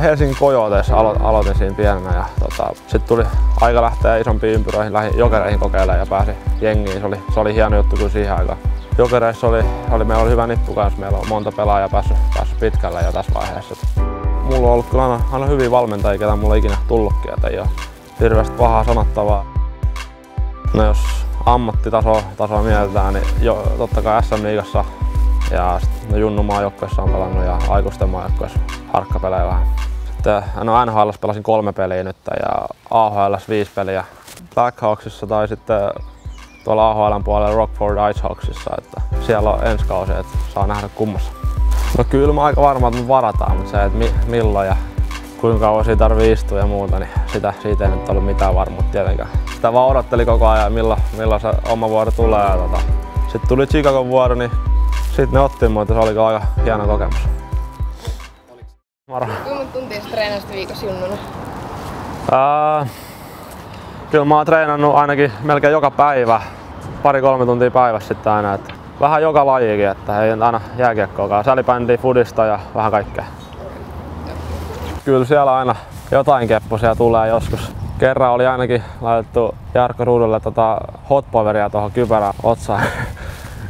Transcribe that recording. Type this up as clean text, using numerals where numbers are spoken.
Helsingin Coyoteissa aloitin siinä pienenä ja sitten tuli aika lähteä isompiin ympyröihin, lähdin Jokereihin kokeilemaan ja pääsin jengiin. Se oli hieno juttu kyllä siihen aikaan. Jokereissa meillä oli hyvä nippu kanssa, meillä on monta pelaajaa päässyt pitkälle jo tässä vaiheessa. Mulla on ollut kyllä aina hyviä valmentajia, ketä mulla ikinä tullutkin, että ei ole hirveästi pahaa sanottavaa. No jos ammattitasoa mietitään, niin totta kai SM-liigassa ja Junnu maajoukkueessa on pelannut ja aikuisten maajoukkueessa harkkapelejä vähän. Sitten NHL:ssä pelasin 3 peliä nyt ja AHL:ssä 5 peliä. Blackhawksissa tai sitten tuolla AHL:n puolella Rockford Icehawksissa, että siellä on ensi kausi, että saa nähdä kummassa. No kyllä mä aika varma, että me varataan, mutta se, että milloin ja kuinka kauan siitä tarvii istua ja muuta, niin siitä ei nyt ollut mitään varmuutta tietenkään. Sitä vaan odotteli koko ajan, milloin se oma vuoro tulee. Sitten tuli Chicagon vuoro, niin sitten ne otti mua, että se oli aika hieno kokemus. Kuinka monta tuntia sä treenasit viikossa junnuna? Kyllä mä oon treenannut ainakin melkein joka päivä, 2-3 tuntia päivässä sitten aina. Että vähän joka lajikin, että ei aina jääkiekkoakaan. Sälibändiä, fudista ja vähän kaikkea. Kyllä siellä aina jotain kepposia tulee joskus. Kerran oli ainakin laitettu Jarkko Ruudulle hot poweria tuohon kypärän otsaan.